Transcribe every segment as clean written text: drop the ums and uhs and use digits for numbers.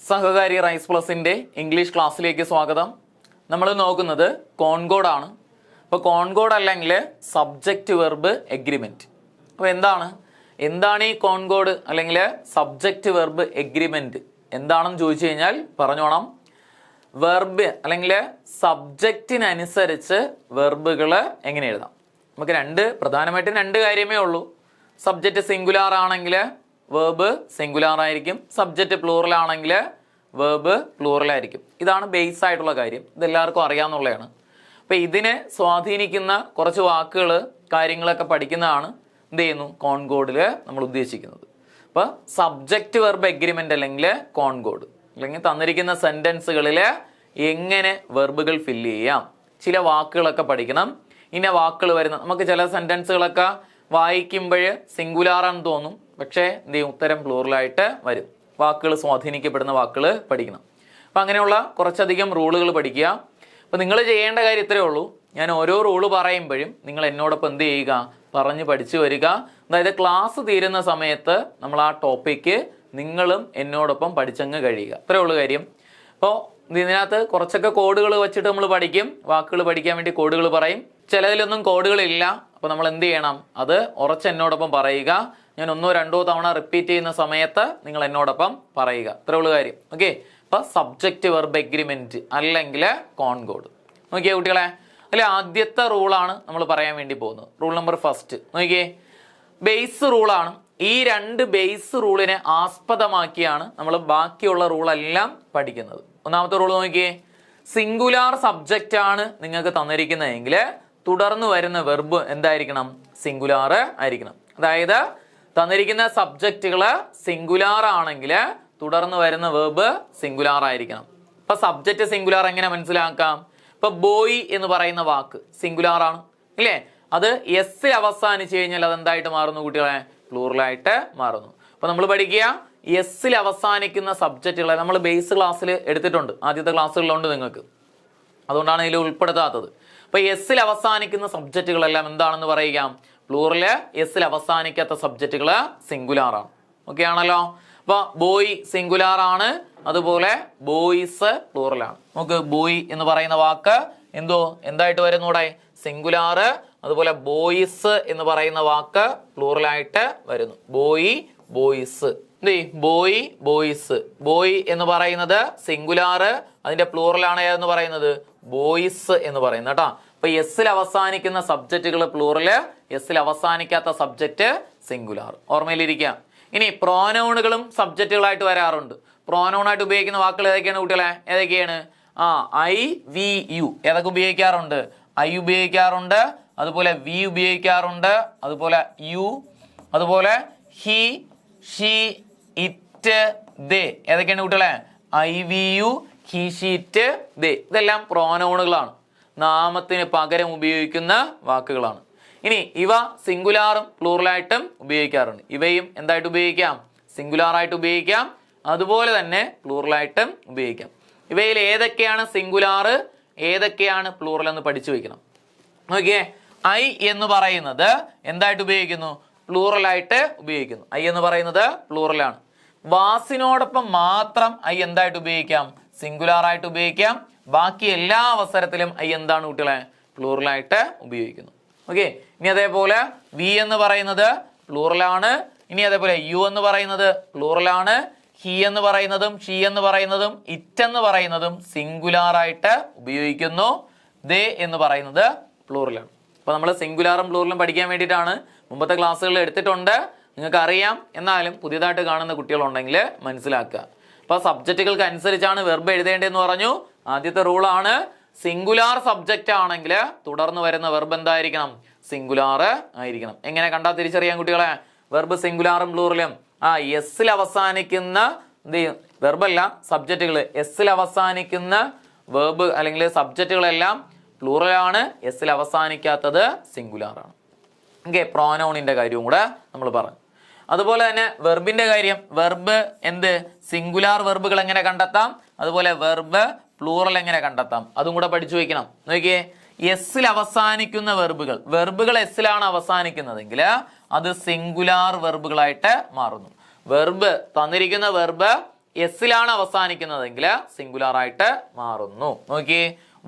സഹകാരി rice പ്ലസിൻ്റെ English ക്ലാസ്സിലേക്ക് സ്വാഗതം. നമ്മൾ നോക്കുന്നത് കോൺകോഡ് ആണ്. അപ്പോൾ കോൺകോഡ് അല്ലെങ്കിൽ സബ്ജക്റ്റ് വെർബ് എഗ്രിമെൻറ്റ്. അപ്പോൾ എന്താണ് ഈ കോൺകോഡ് അല്ലെങ്കിൽ സബ്ജക്റ്റ് വെർബ് എഗ്രിമെൻറ്റ് എന്താണെന്ന് ചോദിച്ചു കഴിഞ്ഞാൽ പറഞ്ഞോണം. വെർബ് അല്ലെങ്കിൽ സബ്ജക്റ്റിനനുസരിച്ച് വെർബുകൾ എങ്ങനെ എഴുതാം. നമുക്ക് പ്രധാനമായിട്ടും രണ്ട് കാര്യമേ ഉള്ളൂ. സബ്ജക്റ്റ് സിംഗുലാർ ആണെങ്കിൽ വേർബ് സിംഗുലാർ ആയിരിക്കും, സബ്ജക്റ്റ് പ്ലൂറൽ ആണെങ്കിൽ വേർബ് പ്ലൂറൽ ആയിരിക്കും. ഇതാണ് ബേസ് ആയിട്ടുള്ള കാര്യം, ഇതെല്ലാവർക്കും അറിയാവുന്നതാണ്. അപ്പോൾ ഇതിനെ സ്വാധീനിക്കുന്ന കുറച്ച് വാക്കുകൾ കാര്യങ്ങളൊക്കെ പഠിക്കുന്നതാണ് എന്ത് ചെയ്യുന്നു കോൺകോഡിൽ നമ്മൾ ഉദ്ദേശിക്കുന്നത്. അപ്പോൾ സബ്ജക്റ്റ് വെർബ് എഗ്രിമെൻ്റ് അല്ലെങ്കിൽ കോൺകോഡ് അല്ലെങ്കിൽ തന്നിരിക്കുന്ന സെൻറ്റൻസുകളിൽ എങ്ങനെ വെർബുകൾ ഫില്ല് ചെയ്യാം, ചില വാക്കുകളൊക്കെ പഠിക്കണം. ഇന്ന വാക്കുകൾ വരുന്ന നമുക്ക് ചില സെൻറ്റൻസുകളൊക്കെ വായിക്കുമ്പോൾ സിംഗുലാറാണെന്ന് തോന്നും, പക്ഷേ എന്ത് ചെയ്യും ഉത്തരം പ്ലൂറലായിട്ട് വരും. വാക്കുകൾ സ്വാധീനിക്കപ്പെടുന്ന വാക്കുകൾ പഠിക്കണം. അപ്പം അങ്ങനെയുള്ള കുറച്ചധികം റൂളുകൾ പഠിക്കുക. അപ്പോൾ നിങ്ങൾ ചെയ്യേണ്ട കാര്യം ഇത്രയേ ഉള്ളൂ. ഞാൻ ഓരോ റൂള് പറയുമ്പോഴും നിങ്ങൾ എന്നോടൊപ്പം എന്ത് ചെയ്യുക, പറഞ്ഞ് പഠിച്ചു വരിക. അതായത് ക്ലാസ് തീരുന്ന സമയത്ത് നമ്മൾ ആ ടോപ്പിക്ക് നിങ്ങളും എന്നോടൊപ്പം പഠിച്ചങ്ങ് കഴിയുക. ഇത്രയേ ഉള്ളൂ കാര്യം. അപ്പോൾ ഇതിനകത്ത് കുറച്ചൊക്കെ കോഡുകൾ വെച്ചിട്ട് നമ്മൾ പഠിക്കും. വാക്കുകൾ പഠിക്കാൻ വേണ്ടി കോഡുകൾ പറയും. ചിലതിലൊന്നും കോഡുകളില്ല. അപ്പോൾ നമ്മൾ എന്ത് ചെയ്യണം, അത് ഉറച്ച് എന്നോടൊപ്പം പറയുക. ഞാൻ 1-2 തവണ റിപ്പീറ്റ് ചെയ്യുന്ന സമയത്ത് നിങ്ങൾ എന്നോടൊപ്പം പറയുക. ഇത്രേ ഉള്ളൂ കാര്യം. ഓക്കെ. അപ്പോൾ സബ്ജക്റ്റ് വെർബ് എഗ്രിമെൻറ്റ് അല്ലെങ്കിൽ കോൺകോഡ്. നോക്കിയേ കുട്ടികളെ, അതിൽ ആദ്യത്തെ റൂളാണ് നമ്മൾ പറയാൻ വേണ്ടി പോകുന്നത്. റൂൾ നമ്പർ 1 നോക്കിയേ, ബേസ് റൂളാണ്. ഈ 2 ബേസ് റൂളിനെ ആസ്പദമാക്കിയാണ് നമ്മൾ ബാക്കിയുള്ള റൂളെല്ലാം പഠിക്കുന്നത്. ഒന്നാമത്തെ റൂൾ നോക്കിയേ, സിംഗുലാർ സബ്ജക്റ്റ് ആണ് നിങ്ങൾക്ക് തന്നിരിക്കുന്നതെങ്കിൽ തുടർന്ന് വരുന്ന വെർബ് എന്തായിരിക്കണം, സിംഗുലാർ ആയിരിക്കണം. അതായത് തന്നിരിക്കുന്ന സബ്ജക്റ്റുകൾ സിംഗുലാർ ആണെങ്കിൽ തുടർന്ന് വരുന്ന വെർബ് സിംഗുലാർ ആയിരിക്കണം. ഇപ്പൊ സബ്ജക്റ്റ് സിംഗുലാർ എങ്ങനെ മനസ്സിലാക്കാം? ഇപ്പൊ ബോയ് എന്ന് പറയുന്ന വാക്ക് സിംഗുലാർ ആണ് ഇല്ലേ, അത് എസ് അവസാനിച്ച് കഴിഞ്ഞാൽ അത് എന്തായിട്ട് മാറുന്നു കുട്ടികളെ, പ്ലൂറലായിട്ട് മാറുന്നു. അപ്പൊ നമ്മൾ പഠിക്കുക, എസ്സിൽ അവസാനിക്കുന്ന സബ്ജക്റ്റുകളെ നമ്മൾ ബേസ് ക്ലാസ്സിൽ എടുത്തിട്ടുണ്ട്, ആദ്യത്തെ ക്ലാസ്സുകളിലുണ്ട് നിങ്ങൾക്ക്, അതുകൊണ്ടാണ് ഇതിൽ ഉൾപ്പെടുത്താത്തത്. അപ്പൊ എസ്സിൽ അവസാനിക്കുന്ന സബ്ജക്റ്റുകളെല്ലാം എന്താണെന്ന് പറയുക, പ്ലൂറല്. എസ്സിൽ അവസാനിക്കാത്ത സബ്ജക്റ്റുകൾ സിംഗുലാർ ആണ്. ഓക്കെ ആണല്ലോ. അപ്പൊ ബോയ് സിംഗുലാർ ആണ്, അതുപോലെ ബോയ്സ് പ്ലൂറലാണ്. നമുക്ക് ബോയ് എന്ന് പറയുന്ന വാക്ക് എന്തായിട്ട് വരുന്നൂടെ, സിംഗുലാർ. അതുപോലെ ബോയ്സ് എന്ന് പറയുന്ന വാക്ക് പ്ലൂറലായിട്ട് വരുന്നു. Boy boys, boy boys. Boy എന്ന് പറയുന്നത് സിംഗുലാർ, അതിന്റെ പ്ലൂറലാണ് എന്ന് പറയുന്നത് ബോയ്സ് എന്ന് പറയുന്നത് കേട്ടോ. അപ്പൊ എസ്സിൽ അവസാനിക്കുന്ന സബ്ജക്റ്റുകൾ പ്ലൂറല്, എസ്സിൽ അവസാനിക്കാത്ത സബ്ജക്റ്റ് സിംഗുലാർ. ഓർമ്മയിലിരിക്കുക. ഇനി പ്രോനൗണുകളും സബ്ജക്റ്റുകളായിട്ട് വരാറുണ്ട്. പ്രോനൗണായിട്ട് ഉപയോഗിക്കുന്ന വാക്കുകൾ ഏതൊക്കെയാണ് കുട്ടികളെ, ഏതൊക്കെയാണ്? I, we, you. ഏതൊക്കെ ഉപയോഗിക്കാറുണ്ട്? ഐ ഉപയോഗിക്കാറുണ്ട്, അതുപോലെ വി ഉപയോഗിക്കാറുണ്ട്, അതുപോലെ യു, അതുപോലെ ഹി, ഷീ, ഇറ്റ്, ദേ. ഏതൊക്കെയാണ് കുട്ടികളെ? I, we, you, he, she, it, they. ഇതെല്ലാം പ്രോനൗണുകളാണ്, നാമത്തിന് പകരം ഉപയോഗിക്കുന്ന വാക്കുകളാണ്. ഇനി ഇവ സിംഗുലാറും പ്ലൂറലായിട്ടും ഉപയോഗിക്കാറുണ്ട്. ഇവയും എന്തായിട്ട് ഉപയോഗിക്കാം? സിംഗുലാറായിട്ട് ഉപയോഗിക്കാം, അതുപോലെ തന്നെ പ്ലൂറലായിട്ടും ഉപയോഗിക്കാം. ഇവയിൽ ഏതൊക്കെയാണ് സിംഗുലാർ, ഏതൊക്കെയാണ് പ്ലൂറൽ എന്ന് പഠിച്ചു വയ്ക്കണം. നോക്കിയേ, ഐ എന്ന് പറയുന്നത് എന്തായിട്ട് ഉപയോഗിക്കുന്നു? പ്ലൂറലായിട്ട് ഉപയോഗിക്കുന്നു. ഐ എന്ന് പറയുന്നത് പ്ലൂറലാണ്. വാസിനോടൊപ്പം മാത്രം ഐ എന്തായിട്ട് ഉപയോഗിക്കാം? സിംഗുലാറായിട്ട് ഉപയോഗിക്കാം. ബാക്കി എല്ലാ അവസരത്തിലും ഐ എന്താണ് കുട്ടികളെ? പ്ലൂറലായിട്ട് ഉപയോഗിക്കുന്നു. ഓക്കെ. ഇനി അതേപോലെ വി എന്ന് പറയുന്നത് പ്ലൂറലാണ്. ഇനി അതേപോലെ യു എന്ന് പറയുന്നത് പ്ലൂറലാണ്. ഹി എന്ന് പറയുന്നതും ഷീ എന്ന് പറയുന്നതും ഇറ്റ് എന്ന് പറയുന്നതും സിംഗുലാറായിട്ട് ഉപയോഗിക്കുന്നു. ദേ എന്ന് പറയുന്നത് പ്ലൂറലാണ്. അപ്പൊ നമ്മൾ സിംഗുലാറും പ്ലൂറലും പഠിക്കാൻ വേണ്ടിയിട്ടാണ് മുമ്പത്തെ ക്ലാസ്സുകളിൽ എടുത്തിട്ടുണ്ട്, നിങ്ങൾക്ക് അറിയാം. എന്നാലും പുതിയതായിട്ട് കാണുന്ന കുട്ടികളുണ്ടെങ്കിൽ മനസ്സിലാക്കുക. അപ്പൊ സബ്ജക്റ്റുകൾക്ക് അനുസരിച്ചാണ് വെർബ് എഴുതേണ്ടതെന്ന് പറഞ്ഞു. ആദ്യത്തെ റൂളാണ്, സിംഗുലാർ സബ്ജക്റ്റ് ആണെങ്കിൽ തുടർന്ന് വരുന്ന വെർബ് എന്തായിരിക്കണം? സിംഗുലാർ ആയിരിക്കണം. എങ്ങനെ കണ്ടാൽ തിരിച്ചറിയാൻ കുട്ടികളെ? വെർബ് സിംഗുലാറും പ്ലൂറലും എസ്സിൽ അവസാനിക്കുന്ന വെർബല്ല, സബ്ജക്റ്റുകൾ എസ്സിൽ അവസാനിക്കുന്ന വെർബ് അല്ലെങ്കിൽ സബ്ജക്റ്റുകളെല്ലാം പ്ലൂറലാണ്, എസ്സിൽ അവസാനിക്കാത്തത് സിംഗുലാറാണ്. ഓക്കെ. പ്രോനൗണിന്റെ കാര്യവും കൂടെ നമ്മൾ പറഞ്ഞു. അതുപോലെ തന്നെ വെർബിന്റെ കാര്യം, വെർബ് സിംഗുലാർ വെർബുകൾ എങ്ങനെ കണ്ടെത്താം, അതുപോലെ വെർബ് പ്ലൂറൽ എങ്ങനെ കണ്ടെത്താം, അതും കൂടെ പഠിച്ചു വയ്ക്കണം. നോക്കിയേ, എസ്സിൽ അവസാനിക്കുന്ന വെർബുകൾ എസ്സിലാണ് അവസാനിക്കുന്നതെങ്കിൽ അത് സിംഗുലാർ വെർബുകളായിട്ട് മാറുന്നു. വെർബ് തന്നിരിക്കുന്ന വെർബ് എസ്സിലാണ് അവസാനിക്കുന്നതെങ്കിൽ സിംഗുലാർ ആയിട്ട് മാറുന്നു. നോക്കിയേ,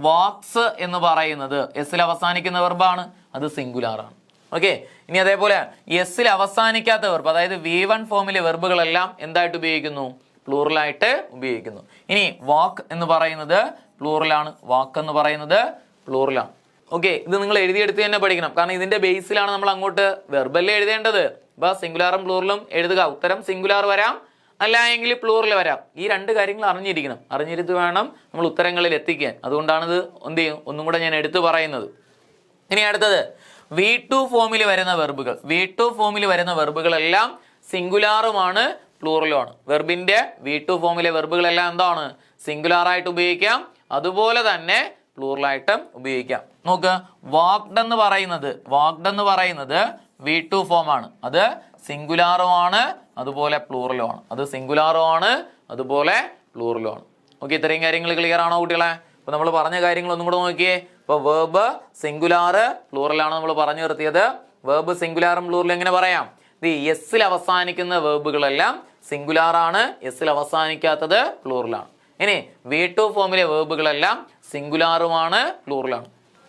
വാക്സ് എന്ന് പറയുന്നത് എസ്സിൽ അവസാനിക്കുന്ന വെർബാണ്, അത് സിംഗുലാർ ആണ്. ഓക്കെ, ഇനി അതേപോലെ എസ്സിൽ അവസാനിക്കാത്ത വെർബ്, അതായത് V1 ഫോമിലെ വെർബുകളെല്ലാം എന്തായിട്ട് ഉപയോഗിക്കുന്നു? പ്ലൂറലായിട്ട് ഉപയോഗിക്കുന്നു. ഇനി വാക്ക് എന്ന് പറയുന്നത് പ്ലൂറലാണ്, വാക്ക് എന്ന് പറയുന്നത് പ്ലൂറലാണ്. ഓക്കെ, ഇത് നിങ്ങൾ എഴുതിയെടുത്ത് തന്നെ പഠിക്കണം, കാരണം ഇതിന്റെ ബേസിലാണ് നമ്മൾ അങ്ങോട്ട് വെർബല്ലേ എഴുതേണ്ടത്. അപ്പൊ സിംഗുലാറും പ്ലൂറലും എഴുതുക. ഉത്തരം സിംഗുലാർ വരാം, അല്ല എങ്കിൽ പ്ലൂറൽ വരാം. ഈ രണ്ട് കാര്യങ്ങൾ അറിഞ്ഞിരിക്കണം, അറിഞ്ഞിരുത്ത് വേണം നമ്മൾ ഉത്തരങ്ങളിൽ എത്തിക്കാൻ. അതുകൊണ്ടാണിത് എന്ത് ചെയ്യും ഒന്നും കൂടെ ഞാൻ എടുത്തു പറയുന്നത്. ഇനി അടുത്തത് V2 ഫോമിൽ വരുന്ന വെർബുകൾ. V2 ഫോമിൽ വരുന്ന വെർബുകളെല്ലാം സിംഗുലാറുമാണ്, പ്ലൂറലുമാണ്. വെർബിന്റെ V2 ഫോമിലെ വെർബുകളെല്ലാം എന്താണ്? സിംഗുലാർ ആയിട്ട് ഉപയോഗിക്കാം, അതുപോലെ തന്നെ പ്ലൂറലായിട്ടും ഉപയോഗിക്കാം. നോക്ക്, വാക്ഡ് എന്ന് പറയുന്നത് V2 ഫോമാണ്, അത് സിംഗുലാറുമാണ്, അതുപോലെ പ്ലൂറലുമാണ്. അത് സിംഗുലാറുമാണ്, അതുപോലെ പ്ലൂറലുമാണ്. ഓക്കെ, ഇത്രയും കാര്യങ്ങൾ ക്ലിയർ ആണോ കുട്ടികളെ? അപ്പൊ നമ്മൾ പറഞ്ഞ കാര്യങ്ങൾ ഒന്നും കൂടെ നോക്കിയേ. ഇപ്പൊ വേർബ് സിംഗുലാർ പ്ലൂറലാണ് നമ്മൾ പറഞ്ഞു നിർത്തിയത്. വേർബ് സിംഗുലാറും പ്ലൂറലും എങ്ങനെ പറയാം? എസ്സിൽ അവസാനിക്കുന്ന വേർബുകളെല്ലാം സിംഗുലാർ ആണ്, എസ്സിൽ അവസാനിക്കാത്തത് പ്ലൂറലാണ്. ഇനി V2 ഫോമിലെ വേർബുകളെല്ലാം സിംഗുലാറുമാണ്, പ്ലൂറലാണ്.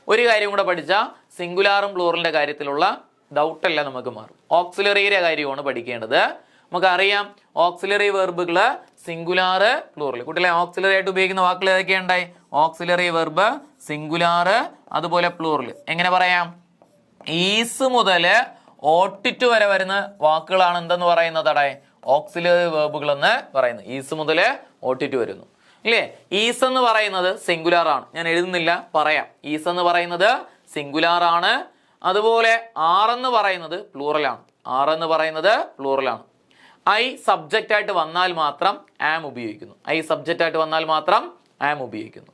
ഒരു കാര്യം കൂടെ പഠിച്ചാൽ സിംഗുലാറും പ്ലൂറലിന്റെ കാര്യത്തിലുള്ള ഡൗട്ടെല്ലാം നമുക്ക് മാറും. ഓക്സിലറിയുടെ കാര്യമാണ് പഠിക്കേണ്ടത്. നമുക്കറിയാം ഓക്സിലറി വെർബുകള് സിംഗുലാർ, പ്ലൂറൽ. കുട്ടികളെ ഓക്സിലറി ആയിട്ട് ഉപയോഗിക്കുന്ന വാക്കുകൾ ഏതൊക്കെയുണ്ടായി? ഓക്സിലറി വെർബ് സിംഗുലാർ, അതുപോലെ പ്ലൂറൽ. എങ്ങനെ പറയാം? ഈസ് മുതൽ ഓട്ടിറ്റ് വരെ വരുന്ന വാക്കുകളാണ് എന്തെന്ന് പറയുന്നത്? അവിടെ ഓക്സിലറി വെർബുകൾ എന്ന് പറയുന്നത്. ഈസ് മുതൽ ഓട്ടിറ്റ് വരുന്നു ഇല്ലേ? ഈസ് എന്ന് പറയുന്നത് സിംഗുലാർ ആണ്, ഞാൻ എഴുതുന്നില്ല, പറയാം. ഈസ് എന്ന് പറയുന്നത് സിംഗുലാർ ആണ്, അതുപോലെ ആറെന്ന് പറയുന്നത് പ്ലൂറലാണ്. ആറെന്ന് പറയുന്നത് പ്ലൂറലാണ്. ഐ സബ്ജക്റ്റ് ആയിട്ട് വന്നാൽ മാത്രം ആം ഉപയോഗിക്കുന്നു. ഐ സബ്ജക്റ്റ് ആയിട്ട് വന്നാൽ മാത്രം ആം ഉപയോഗിക്കുന്നു.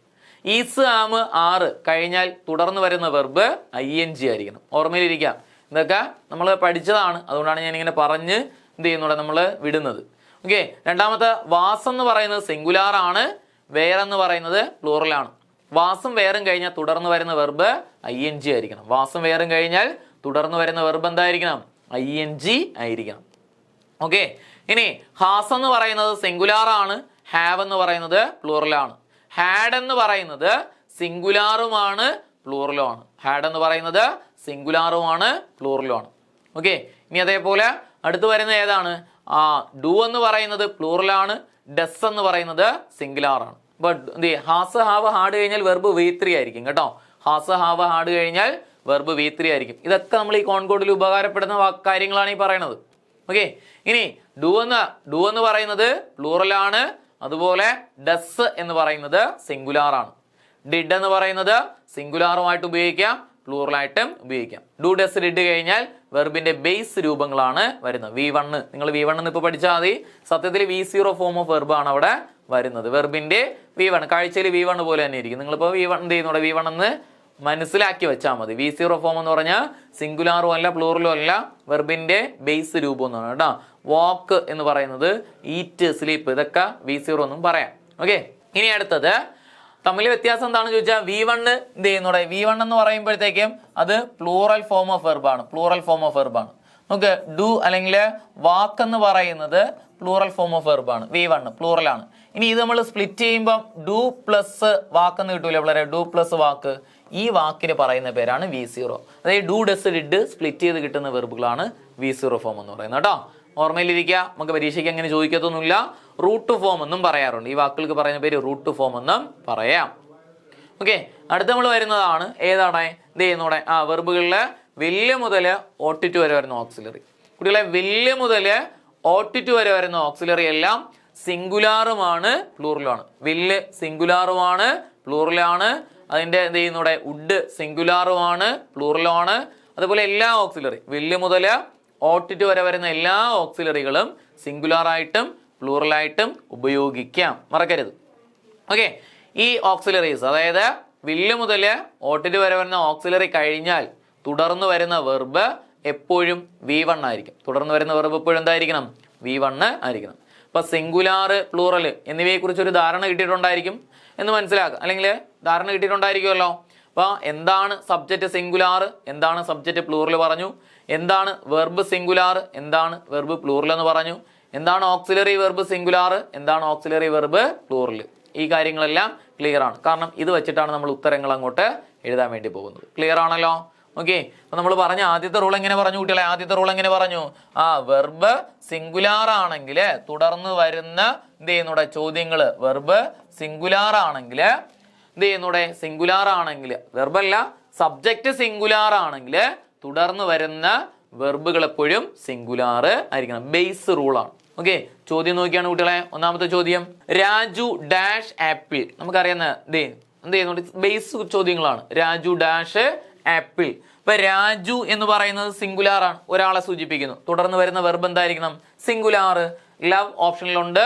ഈസ് ആം ആറ് കഴിഞ്ഞാൽ തുടർന്ന് വരുന്ന വെർബ് ING ആയിരിക്കണം. ഓർമ്മയിലിരിക്കാം, ഇതൊക്കെ നമ്മൾ പഠിച്ചതാണ്, അതുകൊണ്ടാണ് ഞാൻ ഇങ്ങനെ പറഞ്ഞ് എന്ത് ചെയ്യുന്നുണ്ട് നമ്മൾ വിടുന്നത്. ഓക്കെ, രണ്ടാമത്തെ വാസ് എന്ന് പറയുന്നത് സിംഗുലാർ ആണ്, വേറെന്ന് പറയുന്നത് പ്ലൂറലാണ്. വാസും വേറും കഴിഞ്ഞാൽ തുടർന്ന് വരുന്ന വെർബ് ING ആയിരിക്കണം. വാസും വേറും കഴിഞ്ഞാൽ തുടർന്ന് വരുന്ന വെർബ് എന്തായിരിക്കണം? ING ആയിരിക്കണം. ഓക്കെ, ഇനി ഹാസ് എന്ന് പറയുന്നത് സിംഗുലാർ ആണ്, ഹാവ് എന്ന് പറയുന്നത് പ്ലൂറലാണ്. ഹാഡ് എന്ന് പറയുന്നത് സിംഗുലാറുമാണ്, പ്ലൂറലുമാണ്. ഹാഡ് എന്ന് പറയുന്നത് സിംഗുലാറുമാണ്, പ്ലൂറലുമാണ്. ഓക്കെ, ഇനി അതേപോലെ അടുത്ത് വരുന്ന ഏതാണ്? ഡു എന്ന് പറയുന്നത് പ്ലൂറലാണ്, ഡസ് എന്ന് പറയുന്നത് സിംഗുലാർ ആണ്. ബട്ട് ഹാസ് ഹാവ് ഹാഡ് കഴിഞ്ഞാൽ വെർബ് V3 ആയിരിക്കും കേട്ടോ. ഹാസ് ഹാവ് ഹാഡ് കഴിഞ്ഞാൽ വെർബ് V3 ആയിരിക്കും. ഇതൊക്കെ നമ്മൾ ഈ കോൺകോഡിൽ ഉപകാരപ്പെടുന്ന കാര്യങ്ങളാണ് ഈ പറയുന്നത്. ഓക്കെ, ഇനി ഡു എന്ന് പറയുന്നത് പ്ലൂറലാണ്, അതുപോലെ ഡസ് എന്ന് പറയുന്നത് സിംഗുലാർ ആണ്. ഡിഡ് എന്ന് പറയുന്നത് സിംഗുലാറുമായിട്ട് ഉപയോഗിക്കാം, പ്ലൂറലായിട്ടും ഉപയോഗിക്കാം. ഡു ഡസ് ഡിഡ് കഴിഞ്ഞാൽ വെർബിന്റെ ബേസ് രൂപങ്ങളാണ് വരുന്നത്. V1 നിങ്ങൾ V1 ഇപ്പൊ പഠിച്ചാൽ മതി. സത്യത്തിൽ V0 ഫോം ഓഫ് വെർബ് ആണ് അവിടെ വരുന്നത്. വെർബിന്റെ V1 കാഴ്ചയിൽ V1 പോലെ തന്നെ ഇരിക്കും. നിങ്ങളിപ്പോ V1 എന്ത് ചെയ്യുന്നുണ്ട്? V1 എന്ന് മനസ്സിലാക്കി വെച്ചാൽ മതി. V0 ഫോം എന്ന് പറഞ്ഞാൽ സിംഗുലാറും അല്ല, പ്ലൂറലും അല്ല, വെർബിന്റെ ബേസ് രൂപം എന്നാണ് കേട്ടോ. വാക്ക് എന്ന് പറയുന്നത് ഈറ്റ്, സ്ലീപ്പ്, ഇതൊക്കെ V0 എന്നും പറയാം. ഓക്കെ, ഇനി അടുത്തത് തമ്മിൽ വ്യത്യാസം എന്താണെന്ന് ചോദിച്ചാൽ V1 എന്ത് ചെയ്യുന്നൂടെ? V1 എന്ന് പറയുമ്പോഴത്തേക്കും അത് പ്ലൂറൽ ഫോം ഓഫ് വെർബാണ്, പ്ലൂറൽ ഫോം ഓഫ് വെർബാണ്. നമുക്ക് ഡു അല്ലെങ്കിൽ വാക്ക് എന്ന് പറയുന്നത് പ്ലൂറൽ ഫോം ഓഫ് വെർബാണ്. V1 പ്ലൂറലാണ്. ഇനി ഇത് നമ്മൾ സ്പ്ലിറ്റ് ചെയ്യുമ്പോൾ ഡു പ്ലസ് വാക്ക് എന്ന് കിട്ടൂല വളരെ, ഡു പ്ലസ് വാക്ക്. ഈ വാക്കിന് പറയുന്ന പേരാണ് V0. അതായത് ഡു ഡസ് ഡിഡ് സ്പ്ലിറ്റ് ചെയ്ത് കിട്ടുന്ന വെർബുകളാണ് V0 ഫോം എന്ന് പറയുന്നത് കേട്ടോ. ഓർമ്മയിലിരിക്കുക, നമുക്ക് പരീക്ഷയ്ക്ക് അങ്ങനെ ചോദിക്കത്തൊന്നുമില്ല. റൂട്ട് ഫോം എന്നും പറയാറുണ്ട്. ഈ വാക്കുകൾക്ക് പറയുന്ന പേര് റൂട്ട് ഫോം എന്നും പറയാം. ഓക്കെ, അടുത്ത നമ്മൾ വരുന്നതാണ് ഏതാണ്? ഇത് ചെയ്യുന്നൂടെ വെർബുകളില് വലിയ മുതൽ ഓട്ടിറ്റ് വരെ വരുന്ന ഓക്സിലറി. കുട്ടികളെ, വലിയ മുതൽ ഓട്ടിറ്റ് വരെ വരുന്ന ഓക്സിലറി എല്ലാം സിംഗുലാറുമാണ്, പ്ലൂറലാണ്. വില്ല് സിംഗുലാറുമാണ്, പ്ലൂറലാണ്. അതിന്റെ എന്ത് ചെയ്യുന്നൂടെ? ഉഡ് സിംഗുലാറുമാണ്, പ്ലൂറലാണ്. അതുപോലെ എല്ലാ ഓക്സിലറി വില്ല് മുതൽ ഓട്ടിറ്റ് വരെ വരുന്ന എല്ലാ ഓക്സിലറികളും സിംഗുലാർ ആയിട്ടും പ്ലൂറലായിട്ടും ഉപയോഗിക്കാം, മറക്കരുത്. ഓക്കെ, ഈ ഓക്സിലറീസ് അതായത് വില്ല് മുതൽ ഓട്ടിറ്റ് വരെ വരുന്ന ഓക്സിലറി കഴിഞ്ഞാൽ തുടർന്ന് വരുന്ന വെർബ് എപ്പോഴും V1 ആയിരിക്കും. തുടർന്ന് വരുന്ന വെർബ് എപ്പോഴും എന്തായിരിക്കണം? V1 ആയിരിക്കണം. അപ്പൊ സിംഗുലാർ, പ്ലൂറൽ എന്നിവയെ കുറിച്ച് ഒരു ധാരണ കിട്ടിയിട്ടുണ്ടായിരിക്കും എന്ന് മനസ്സിലാക്കുക, അല്ലെങ്കിൽ ധാരണ കിട്ടിയിട്ടുണ്ടായിരിക്കുമല്ലോ. അപ്പൊ എന്താണ് സബ്ജക്റ്റ് സിംഗുലാർ, എന്താണ് സബ്ജക്റ്റ് പ്ലൂറൽ പറഞ്ഞു, എന്താണ് വെർബ് സിംഗുലാർ, എന്താണ് വെർബ് പ്ലൂറൽ എന്ന് പറഞ്ഞു, എന്താണ് ഓക്സിലറി വെർബ് സിംഗുലാർ, എന്താണ് ഓക്സിലറി വെർബ് പ്ലൂറൽ. ഈ കാര്യങ്ങളെല്ലാം ക്ലിയർ ആണ്. കാരണം ഇത് വെച്ചിട്ടാണ് നമ്മൾ ഉത്തരങ്ങൾ അങ്ങോട്ട് എഴുതാൻ വേണ്ടി പോകുന്നത്. ക്ലിയർ ആണല്ലോ? ഓക്കെ. അപ്പൊ നമ്മൾ പറഞ്ഞ ആദ്യത്തെ റൂൾ എങ്ങനെ പറഞ്ഞു കുട്ടികളെ? ആദ്യത്തെ റൂൾ എങ്ങനെ പറഞ്ഞു? വെർബ് സിംഗുലാർ ആണെങ്കിൽ തുടർന്ന് വരുന്ന എന്ത് ചെയ്യുന്നൂടെ ചോദ്യങ്ങള്, വെർബ് സിംഗുലാർ ആണെങ്കിൽ എന്ത് ചെയ്യുന്നൂടെ, സിംഗുലാർ ആണെങ്കിൽ വെർബല്ല സബ്ജക്റ്റ് സിംഗുലാർ ആണെങ്കിൽ തുടർന്ന് വരുന്ന വെർബുകൾ എപ്പോഴും സിംഗുലാർ ആയിരിക്കണം. ബേസ് റൂളാണ്. ഓക്കെ. ചോദ്യം നോക്കിയാണ് കുട്ടികളെ. ഒന്നാമത്തെ ചോദ്യം, രാജു ഡാഷ് ആപ്പിൾ. നമുക്കറിയാവുന്ന എന്ത് ചെയ്യുന്നുണ്ട്, ബേസ് ചോദ്യങ്ങളാണ്. Raju dash apple. ഇപ്പൊ രാജു എന്ന് പറയുന്നത് സിംഗുലാർ ആണ്, ഒരാളെ സൂചിപ്പിക്കുന്നു. തുടർന്ന് വരുന്ന വെർബ് എന്തായിരിക്കണം? സിംഗുലാർ. ലവ് ഓപ്ഷനിലുണ്ട്,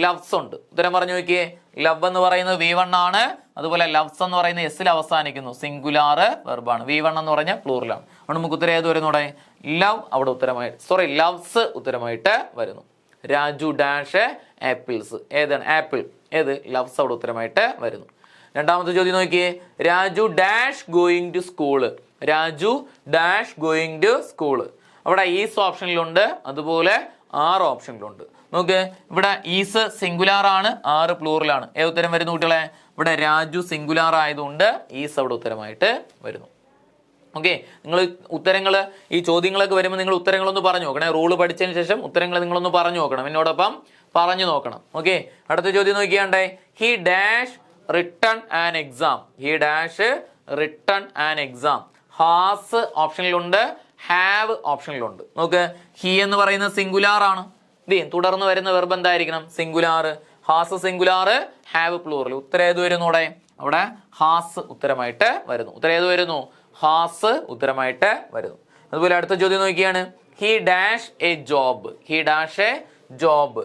ലവ്സ് ഉണ്ട്. ഉത്തരം പറഞ്ഞു നോക്കിയേ. ലവ് എന്ന് പറയുന്നത് V1 ആണ്, അതുപോലെ ലവ്സ് എന്ന് പറയുന്നത് എസിൽ അവസാനിക്കുന്നു. സിംഗുലാർ വെർബാണ്. V1 എന്ന് പറഞ്ഞാൽ പ്ലൂറലാണ്. അതുകൊണ്ട് നമുക്ക് ഉത്തരം ഏത് വരുന്നൂടെ? ലവ് അവിടെ ഉത്തരമായിട്ട്, ലവ്സ് ഉത്തരമായിട്ട് വരുന്നു. Raju dash apples. ഏതാണ് ആപ്പിൾ? ഏത്? ലവ്സ് അവിടെ ഉത്തരമായിട്ട് വരുന്നു. രണ്ടാമത്തെ ചോദ്യം നോക്കിയേ. Raju dash going to school. Raju dash going to school. അവിടെ ഈസ് ഓപ്ഷനിലുണ്ട്, അതുപോലെ ആറ് ഓപ്ഷനിലുണ്ട്. നോക്ക്, ഇവിടെ ഈസ് സിംഗുലാർ ആണ്, ആറ് പ്ലൂറലാണ്. ഏത് ഉത്തരം വരുന്നു കുട്ടികളെ? ഇവിടെ രാജു സിംഗുലാർ ആയതുകൊണ്ട് ഈസ് അവിടെ ഉത്തരമായിട്ട് വരുന്നു. ഓക്കെ. നിങ്ങൾ ഉത്തരങ്ങൾ, ഈ ചോദ്യങ്ങളൊക്കെ വരുമ്പോൾ നിങ്ങൾ ഉത്തരങ്ങളൊന്ന് പറഞ്ഞു നോക്കണേ. റൂള് പഠിച്ചതിന് ശേഷം ഉത്തരങ്ങൾ നിങ്ങളൊന്ന് പറഞ്ഞു നോക്കണം, എന്നോടൊപ്പം പറഞ്ഞു നോക്കണം. ഓക്കെ. അടുത്ത ചോദ്യം നോക്കിയാണ്ടേ. He dash written an exam. He dash written an exam. Has ഓപ്ഷനിലുണ്ട്, ഹാവ് ഓപ്ഷനിലുണ്ട്. നോക്ക്, ഹി എന്ന് പറയുന്നത് സിംഗുലാർ ആണ്. തുടർന്ന് വരുന്ന വെർബ് എന്തായിരിക്കണം? Singular. Has singular, have plural. ഉത്തരം ഏത് വരുന്നു? അവിടെ ഹാസ് ഉത്തരമായിട്ട് വരുന്നു. ഉത്തരം ഏത് വരുന്നു? ഹാസ് ഉത്തരമായിട്ട് വരുന്നു. അതുപോലെ അടുത്ത ചോദ്യം നോക്കിയാണ്. He dash a job. He dash a job.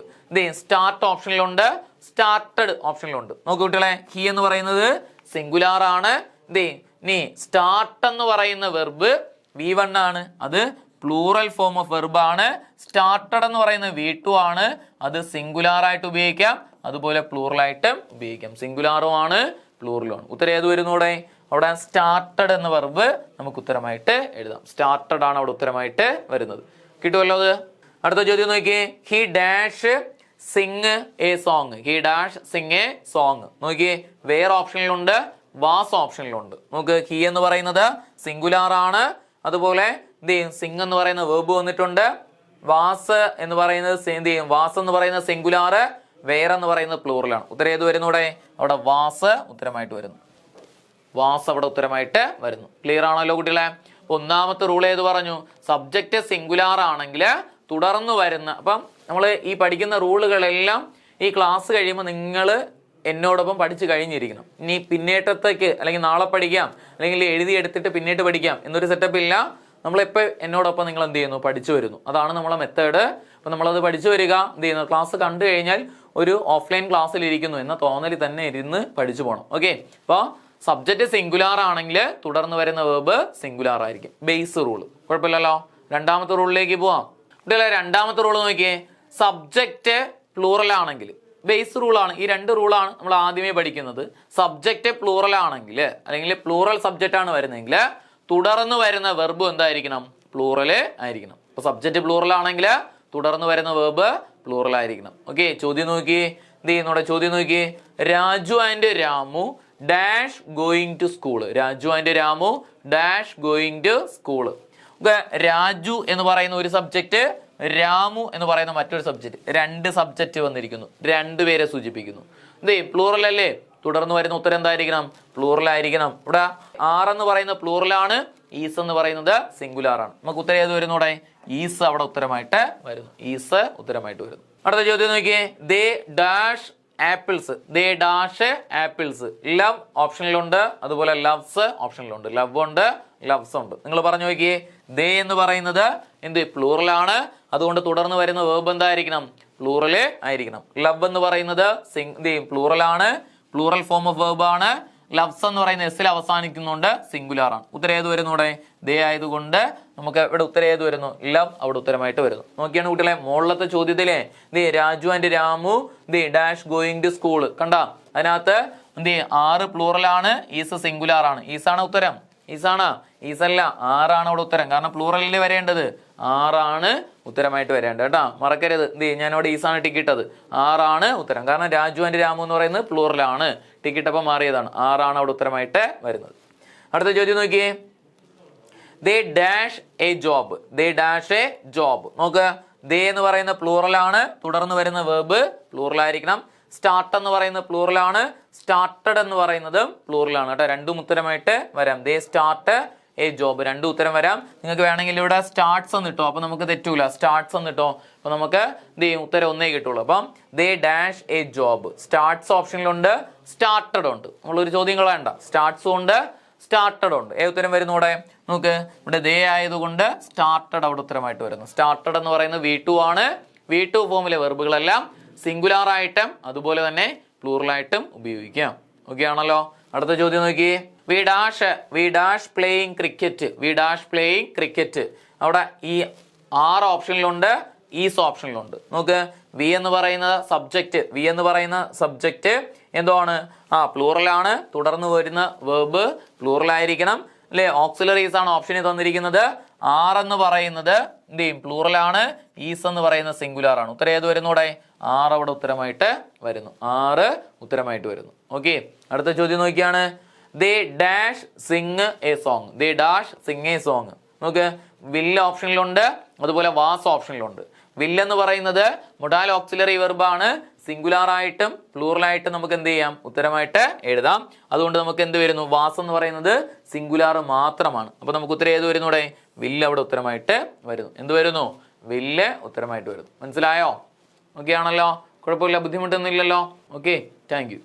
Start ഓപ്ഷനിലുണ്ട്, സ്റ്റാർട്ടഡ് ഓപ്ഷനിലുണ്ട്. നോക്കൂ കുട്ടികളെ, ഹി എന്ന് പറയുന്നത് സിംഗുലാർ ആണ്. നീ സ്റ്റാർട്ട് എന്ന് പറയുന്ന വെർബ് V1 ആണ്, അത് പ്ലൂറൽ ഫോം ഓഫ് വെർബ് ആണ്. സ്റ്റാർട്ടഡ് എന്ന് പറയുന്ന V2 ആണ്, അത് സിംഗുലാർ ആയിട്ട് ഉപയോഗിക്കാം, അതുപോലെ പ്ലൂറൽ ആയിട്ടും ഉപയോഗിക്കാം. സിംഗുലാറും ആണ്, പ്ലൂറലും ആണ്. ഉത്തരം ഏത് വരുന്നു? അവിടെ സ്റ്റാർട്ടഡ് എന്ന വെർബ് നമുക്ക് ഉത്തരമായിട്ട് എഴുതാം. സ്റ്റാർട്ടഡ് ആണ് അവിടെ ഉത്തരമായിട്ട് വരുന്നത്. കിട്ടുമല്ലോ അത്? അടുത്ത ചോദ്യം നോക്കിയേ. He dash sing a song. He dash sing a song. നോക്കിയേ, വേറെ ഓപ്ഷനിലുണ്ട്, വാസ് ഓപ്ഷനിലുണ്ട്. നോക്ക്, ഹി എന്ന് പറയുന്നത് സിംഗുലാർ ആണ്, അതുപോലെ സിംഗ് എന്ന് പറയുന്ന വേർബ് വന്നിട്ടുണ്ട്. വാസ് എന്ന് പറയുന്നത് വാസ് എന്ന് പറയുന്നത് സിംഗുലാർ, വേറെ എന്ന് പറയുന്നത് പ്ലൂറലാണ്. ഉത്തരം ഏത് വരുന്നു? അവിടെ വാസ് ഉത്തരമായിട്ട് വരുന്നു. വാസ് അവിടെ ഉത്തരമായിട്ട് വരുന്നു. ക്ലിയർ ആണല്ലോ കുട്ടികളെ? ഒന്നാമത്തെ റൂൾ ഏത് പറഞ്ഞു? സബ്ജക്റ്റ് സിംഗുലാർ ആണെങ്കിൽ തുടർന്ന് വരുന്ന, അപ്പം നമ്മൾ ഈ പഠിക്കുന്ന റൂളുകളെല്ലാം ഈ ക്ലാസ് കഴിയുമ്പോൾ നിങ്ങൾ എന്നോടൊപ്പം പഠിച്ചു കഴിഞ്ഞിരിക്കണം. ഇനി പിന്നേറ്റത്തേക്ക് അല്ലെങ്കിൽ നാളെ പഠിക്കാം, അല്ലെങ്കിൽ എഴുതിയെടുത്തിട്ട് പിന്നീട്ട് പഠിക്കാം എന്നൊരു സെറ്റപ്പ് ഇല്ല. നമ്മളെപ്പോൾ എന്നോടൊപ്പം നിങ്ങൾ എന്ത് ചെയ്യുന്നു? പഠിച്ചു വരുന്നു. അതാണ് നമ്മളെ മെത്തേഡ്. അപ്പം നമ്മളത് പഠിച്ചു വരിക. എന്ത് ചെയ്യുന്നു? ക്ലാസ് കണ്ടു കഴിഞ്ഞാൽ ഒരു ഓഫ്ലൈൻ ക്ലാസ്സിൽ ഇരിക്കുന്നു എന്ന തോന്നലിൽ തന്നെ ഇരുന്ന് പഠിച്ചു പോകണം. ഓക്കെ. അപ്പോൾ സബ്ജക്റ്റ് സിംഗുലാർ ആണെങ്കിൽ തുടർന്ന് വരുന്ന വേർബ് സിംഗുലാർ ആയിരിക്കും. Base rule. കുഴപ്പമില്ലല്ലോ. രണ്ടാമത്തെ റൂളിലേക്ക് പോവാം. കുട്ടികളെ, രണ്ടാമത്തെ റൂള് നോക്കിയേ. സബ്ജക്റ്റ് പ്ലൂറൽ ആണെങ്കിൽ ബേസ് റൂളാണ്. ഈ രണ്ട് റൂളാണ് നമ്മൾ ആദ്യമേ പഠിക്കുന്നത്. സബ്ജക്റ്റ് പ്ലൂറൽ ആണെങ്കിൽ, അല്ലെങ്കിൽ പ്ലൂറൽ സബ്ജക്റ്റ് ആണ് വരുന്നതെങ്കിൽ തുടർന്ന് വരുന്ന വെർബ് എന്തായിരിക്കണം? പ്ലൂറല് ആയിരിക്കണം. അപ്പൊ സബ്ജക്റ്റ് പ്ലൂറൽ ആണെങ്കിൽ തുടർന്ന് വരുന്ന വേർബ് പ്ലൂറൽ ആയിരിക്കണം. ഓക്കെ. ചോദ്യം നോക്കിയേ. എന്ത് ചെയ്യുന്നൂടെ? ചോദ്യം നോക്കിയേ. Raju and Ramu dash going to school. Raju and Ramu dash going to school. Raju എന്ന് പറയുന്ന ഒരു സബ്ജക്റ്റ്, രാമു എന്ന് പറയുന്ന മറ്റൊരു സബ്ജക്റ്റ്. രണ്ട് സബ്ജക്റ്റ് വന്നിരിക്കുന്നു, രണ്ടുപേരെ സൂചിപ്പിക്കുന്നു. പ്ലൂറൽ അല്ലേ? തുടർന്ന് വരുന്ന ഉത്തരം എന്തായിരിക്കണം? പ്ലൂറൽ ആയിരിക്കണം. ഇവിടെ ആറെന്ന് പറയുന്ന പ്ലൂറലാണ്, ഈസ് എന്ന് പറയുന്നത് സിംഗുലാർ ആണ്. നമുക്ക് ഉത്തരം ഏത് വരുന്നു? ഈസ് അവിടെ ഉത്തരമായിട്ട് വരുന്നു. ഈസ് ഉത്തരമായിട്ട് വരുന്നു. അടുത്ത ചോദ്യം നോക്കിയേ. They dash apples. They dash apples. Love ഓപ്ഷനിലുണ്ട്, അതുപോലെ ലവ്സ് ഓപ്ഷനിലുണ്ട്. ലവ് ഉണ്ട്, ലവ്സ് ഉണ്ട്. നിങ്ങൾ പറഞ്ഞു നോക്കിയേ. ദേ എന്ന് പറയുന്നത് പ്ലൂറൽ ആണ്, അതുകൊണ്ട് തുടർന്ന് വരുന്ന വേർബ് എന്തായിരിക്കണം? പ്ലൂറല് ആയിരിക്കണം. ലവ് എന്ന് പറയുന്നത് പ്ലൂറൽ ആണ്, പ്ലൂറൽ ഫോം ഓഫ് വേർബ് ആണ്. ലവ്സ് എന്ന് പറയുന്ന എസിൽ അവസാനിക്കുന്നുണ്ട്, സിംഗുലാർ ആണ്. ഉത്തരം ഏത് വരുന്നു? ദേ ആയതുകൊണ്ട് നമുക്ക് ഇവിടെ ഉത്തരം ഏത് വരുന്നു? ലവ് അവിടെ ഉത്തരമായിട്ട് വരുന്നു. നോക്കിയാണ് കുട്ടികളെ, മുകളിലത്തെ ചോദ്യത്തിലെ Raju and Ramu dash going to school കണ്ട, അതിനകത്ത് ആറ് പ്ലൂറൽ ആണ്, ഈസ് സിംഗുലാർ ആണ്. ഈസാണ് ഉത്തരം. ഈസാണ്? ഈസല്ല, ആറാണ് അവിടെ ഉത്തരം. കാരണം പ്ലൂറലിൽ വരേണ്ടത് ആറാണ് ഉത്തരമായിട്ട് വരേണ്ടത് കേട്ടോ, മറക്കരുത്. എന്ത് ചെയ്യും, ഞാൻ അവിടെ ഈസാണ് ടിക്കിട്ടത്, ആറാണ് ഉത്തരം. കാരണം രാജു ആൻഡ് രാമു എന്ന് പറയുന്നത് പ്ലൂറലാണ്, ടിക്കിട്ടപ്പം മാറിയതാണ്, ആറാണ് അവിടെ ഉത്തരമായിട്ട് വരുന്നത്. അടുത്ത ചോദ്യം നോക്കിയേ. They dash a job. They dash a job. നോക്ക്, ദേ എന്ന് പറയുന്ന പ്ലൂറലാണ്, തുടർന്ന് വരുന്ന വേർബ് പ്ലൂറൽ ആയിരിക്കണം. സ്റ്റാർട്ട് എന്ന് പറയുന്നത് പ്ലൂറലാണ്, സ്റ്റാർട്ടഡ് എന്ന് പറയുന്നത് പ്ലൂറലാണ് കേട്ടോ. രണ്ടും ഉത്തരമായിട്ട് വരാം. ദേ സ്റ്റാർട്ട് എ ജോബ്, രണ്ടും ഉത്തരം വരാം. നിങ്ങൾക്ക് വേണമെങ്കിൽ ഇവിടെ സ്റ്റാർട്ട്സ് എന്ന് കിട്ടോ, അപ്പൊ നമുക്ക് തെറ്റൂല. സ്റ്റാർട്ട്സ് എന്ന് കിട്ടോ, അപ്പൊ നമുക്ക് ഉത്തരം ഒന്നേ കിട്ടുള്ളൂ. അപ്പം they dash a job. Starts ഓപ്ഷനിലുണ്ട്, സ്റ്റാർട്ടഡ് ഉണ്ട്. നമ്മളൊരു ചോദ്യം കളയണ്ട, സ്റ്റാർട്ട്സും ഉണ്ട്, സ്റ്റാർട്ടഡ് ഉണ്ട്. ഉത്തരം വരുന്നു ഇവിടെ. നോക്ക്, ഇവിടെ ദേ ആയതുകൊണ്ട് സ്റ്റാർട്ടഡ് അവിടെ ഉത്തരമായിട്ട് വരുന്നു. സ്റ്റാർട്ടഡ് എന്ന് പറയുന്നത് V2 ആണ്. V2 ഫോമിലെ വെർബുകളെല്ലാം സിംഗുലാർ ആയിട്ടും അതുപോലെ തന്നെ പ്ലൂറൽ ആയിട്ടും ഉപയോഗിക്കാം. ഓക്കെ ആണല്ലോ. അടുത്ത ചോദ്യം നോക്കി. We dash playing cricket. We dash playing cricket. അവിടെ ഈ 6 ഓപ്ഷനിലുണ്ട്, ഈസ് ഓപ്ഷനിലുണ്ട്. നോക്ക്, വി എന്ന് പറയുന്ന സബ്ജക്റ്റ് എന്താണ്? പ്ലൂറലാണ്, തുടർന്ന് വരുന്ന വേർബ് പ്ലൂറൽ ആയിരിക്കണം അല്ലെ. ഓക്സിലറീസ് ആണ് ഓപ്ഷനിൽ തന്നിരിക്കുന്നത്. ആർ എന്ന് പറയുന്നത് എന്ത് ചെയ്യും, പ്ലൂറലാണ്. ഈസ് എന്ന് പറയുന്ന സിംഗുലാർ ആണ്. ഉത്തരം ഏത് വരുന്നു ഇവിടെ? 6 അവിടെ ഉത്തരമായിട്ട് വരുന്നു. 6 ഉത്തരമായിട്ട് വരുന്നു. ഓക്കെ, അടുത്ത ചോദ്യം നോക്കിയാണ്. They dash sing a song. They dash sing a song. നോക്ക്, വില്ല് ഓപ്ഷനിലുണ്ട്, അതുപോലെ വാസ് ഓപ്ഷനിലുണ്ട്. വില്ല് എന്ന് പറയുന്നത് മൊഡാൽ ഓക്സിലറി വെർബാണ്. സിംഗുലാർ ആയിട്ടും പ്ലൂറൽ ആയിട്ടും നമുക്ക് എന്ത് ചെയ്യാം, ഉത്തരമായിട്ട് എഴുതാം. അതുകൊണ്ട് നമുക്ക് എന്ത് വരുന്നു, വാസ് എന്ന് പറയുന്നത് സിംഗുലാർ മാത്രമാണ്. അപ്പൊ നമുക്ക് ഉത്തരം ഏത് വരുന്നു ഇവിടെ? വില്ല് അവിടെ ഉത്തരമായിട്ട് വരുന്നു. എന്ത് വരുന്നു? വില്ല് ഉത്തരമായിട്ട് വരുന്നു. മനസ്സിലായോ? ഓക്കെ ആണല്ലോ, കുഴപ്പമില്ല, ബുദ്ധിമുട്ടൊന്നും ഇല്ലല്ലോ. Okay, thank you.